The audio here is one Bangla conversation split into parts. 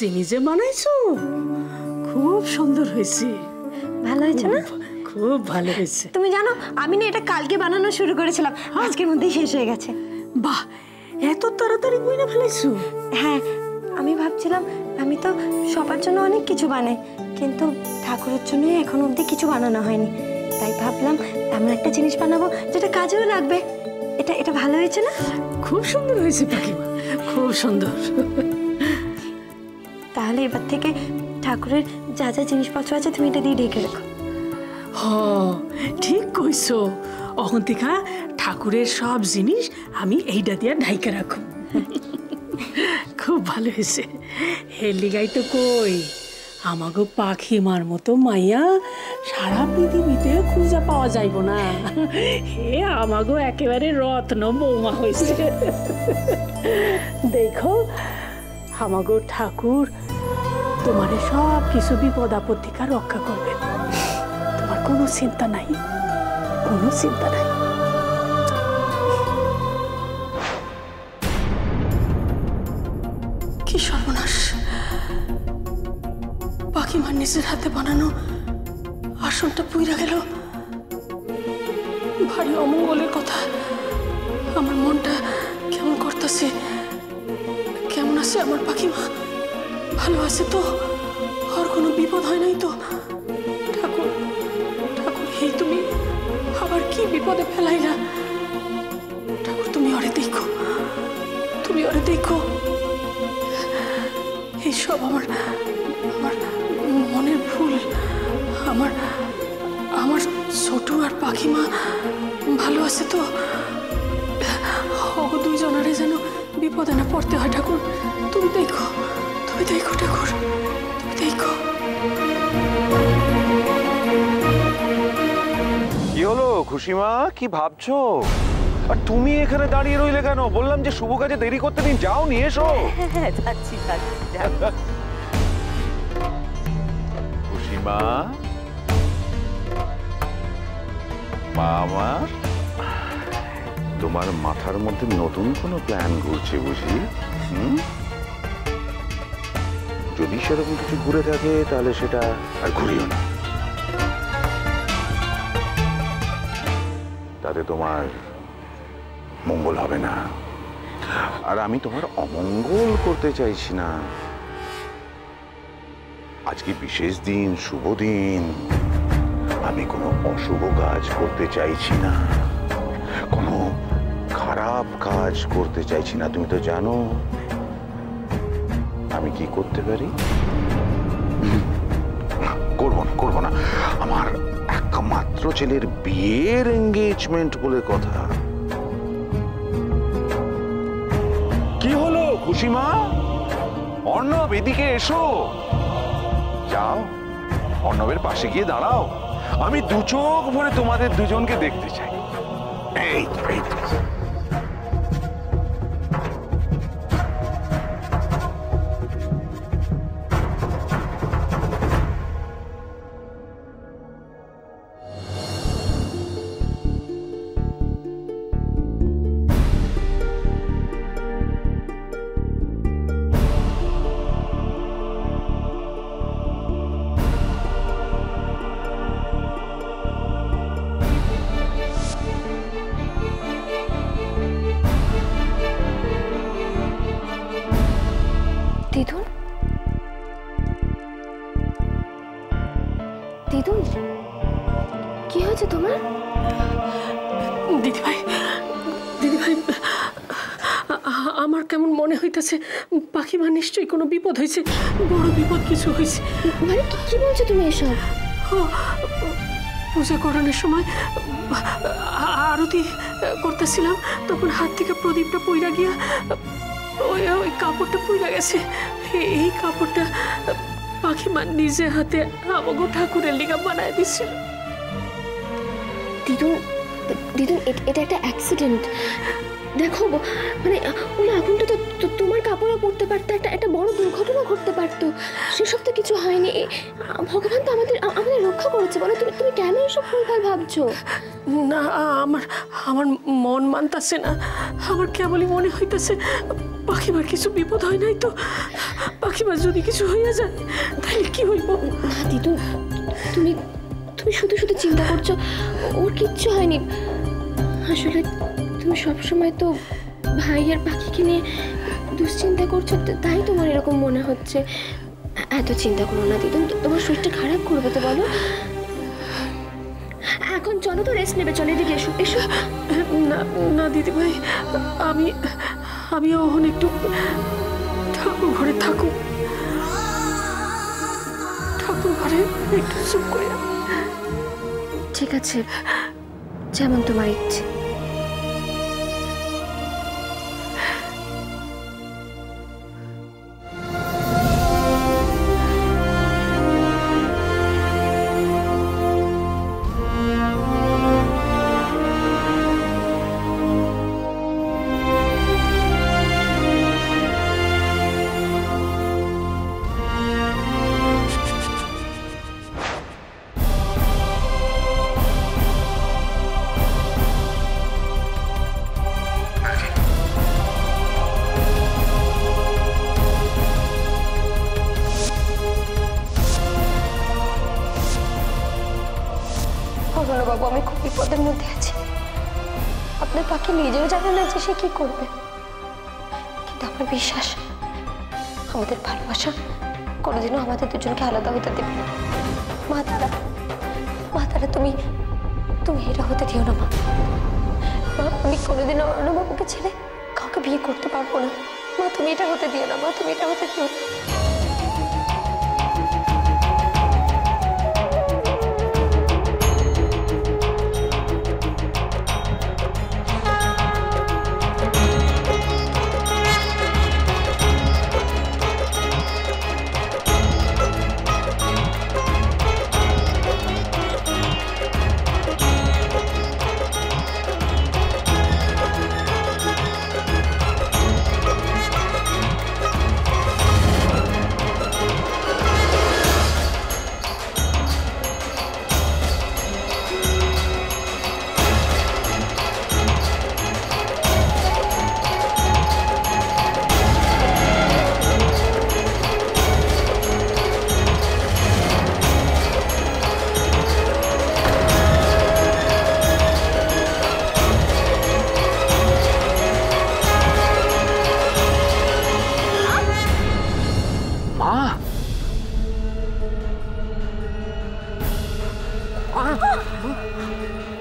জিনিস যে বানাইছো খুব সুন্দর হয়েছে। ভালো হয়েছে না? খুব ভালো হয়েছে। তুমি জানো আমি না এটা কালকে বানানো শুরু করেছিলাম, আজকের মধ্যেই শেষ হয়ে গেছে। বাহ, এত তাড়াতাড়ি বইনা ফেলাইছো? হ্যাঁ, আমি ভাবছিলাম আমি তো সবার জন্য অনেক কিছু বানাই, কিন্তু ঠাকুরের জন্য এখন অবধি কিছু বানানো হয়নি। তাই ভাবলাম এমন একটা জিনিস বানাবো যেটা কাজেও লাগবে। এটা এটা ভালো হয়েছে না? খুব সুন্দর হয়েছে পাখিমা, খুব সুন্দর। তাহলে এবার থেকে ঠাকুরের যা যা জিনিসপত্র আছে তুমি এটা দিয়ে ঢেকে রেখো। হ, ঠিক কইছো। অহন্তিকা ঠাকুরের সব জিনিস আমি এইটা দিয়ে ঢাইকা রাখো। খুব ভালো হয়েছে। হেলিগাই তো কই আমাগো পাখিমার মতো মাইয়া সারা পৃথিবীতে খুঁজে পাওয়া যাইব না। হে আমাগো একেবারে রত্ন বৌমা হয়েছে। দেখো আমাগো ঠাকুর তোমার সব কিছু বিপদ আপদ থেকে রক্ষা করবে। তোমার কোনো চিন্তা নাই, কোনো চিন্তা নাই। কি সর্বনাশ! পাখিমার নিজের হাতে বানানো আসনটা পুইরা গেল। ভারী অমঙ্গলের কথা। আমার মনটা কেমন করতেছে। কেমন আছে আমার পাখিমা? ভালো আছে তো? আর কোনো বিপদ হয় নাই তো? ঠাকুর, ঠাকুর, এই তুমি আবার কি বিপদে ফেলাইলা? ঠাকুর, তুমি ওরে দেখো, তুমি ওরে দেখো। এইসব আমার আমার মনের ভুল। আমার আমার ছোট আর পাখিমা ভালো আছে তো? ওগো দুইজনারে যেন বিপদে না পড়তে হয়। ঠাকুর, তুমি দেখো, তুমি দেখো ঠাকুর, তুমি দেখো। কি হলো খুশিমা, কি ভাবছো? আর তুমি এখানে দাঁড়িয়ে রইলে কেন? বললাম যে শুভ কাজে দেরি করতে দিন, যাও নিয়ে এসো। যাচ্ছি খুশিমা, মা আমার, তোমার মাথার মধ্যে নতুন কোনো প্ল্যান ঘুরছে বুঝি? যদি সেরকম কিছু ঘুরে থাকে তাহলে সেটা আর ঘুরিও না। তাতে তোমার মঙ্গল হবে না, আর আমি তোমার অমঙ্গল করতে চাইছি না। আজকে বিশেষ দিন, শুভ দিন, আমি কোনো অশুভ কাজ করতে চাইছি না, কোনো খারাপ কাজ করতে চাইছি না। তুমি তো জানো আমি কি করতে পারি। করবো না। আমার একমাত্র ছেলের বিয়ের এঙ্গেজমেন্ট বলে কথা। কি হলো খুশিমা? অর্ণব, এদিকে এসো। যাও অর্ণবের পাশে গিয়ে দাঁড়াও। আমি দু চোখ ভরে তোমাদের দুজনকে দেখতে চাই। এই তো। দিদুন, দিদুন, কি হয়েছে তোমার? দিদিভাই, দিদিভাই, আমার কেমন মনে হইতেছে পাখিমা নিশ্চয়ই কোনো বিপদ হয়েছে, বড় বিপদ কিছু হয়েছে। মানে কি বলছো তুমি এসব? পূজা করানোর সময় আরতি করতেছিলাম, তখন হাত থেকে প্রদীপটা পইরা গিয়া ওই কাপড়টা পুইরা গেছে। এই কাপড়টা পাখিমা নিজে হাতে আমাগো ঠাকুরের লিগা বানায় দিছিল। দিদুন, এটা একটা অ্যাক্সিডেন্ট। দেখো মানে ওই আগুনটা তো তোমার কাপড়ও পড়তে পারতো, একটা বড় দুর্ঘটনা ঘটতে পারতো। সেসব তো কিছু হয়নি। ভগবান তো আমাদের রক্ষা করেছে। বলো তুমি কেন এসব ভুলভাল ভাবছো? না, আমার মন মানতাছে না। আমার কেবলই মনে হইতেছে পাখিমার কিছু বিপদ হয় নাই তো। পাখি কাকিমা যদি কিছু হইয়া যায় তাহলে কি হইব? না দিদুন, তুমি তুমি শুধু শুধু চিন্তা করছো, ওর কিচ্ছু হয়নি। আসলে তুমি সবসময় তো ভাই আর পাখিকে নিয়ে দুশ্চিন্তা করছো, তাই তোমার এরকম মনে হচ্ছে। এত চিন্তা করো না দিদুন, তোমার শরীরটা খারাপ করবে তো বলো। এখন চলো তো রেস্ট নেবে, চলে এদিকে এসো এসো। না না দিদি ভাই, আমি আমি ওখানে একটু ঠাকুর ঘরে থাকুক, ঠাকুর ঘরে একটু চুপ করে। ঠিক আছে, যেমন তোমার ইচ্ছে। বাবু, আমি খুব বিপদের মধ্যে আছি। আপনার পাখি নিজেও জানে না যে সে কি করবে, কিন্তু আমার বিশ্বাস আমাদের ভালোবাসা কোনোদিনও আমাদের দুজনকে আলাদা হতে দেবে না। মা তারা তুমি এটা হতে দিও না মা। আমি কোনোদিনও অর্ণবাবুকে ছেড়ে কাউকে বিয়ে করতে পারবো না মা। তুমি এটা হতে দিও না মা, তুমি এটা হতে দিও না।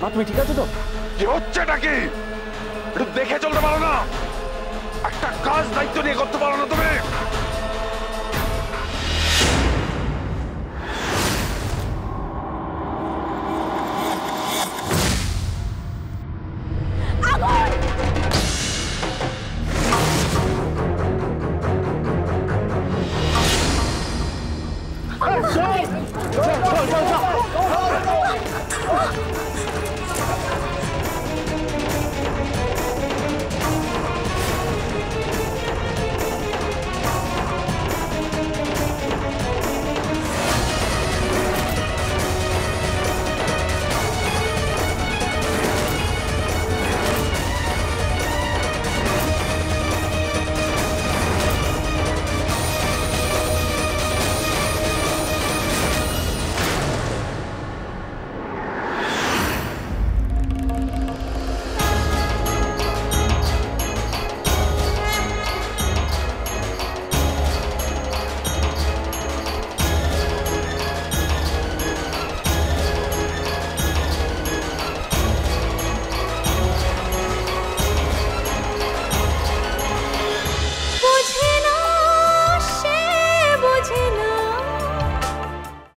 মা তুমি ঠিক আছো তো? কি হচ্ছেটা কি? একটু দেখে চলতে পারো না? একটা কাজ দায়িত্ব নিয়ে করতে পারো না তুমি?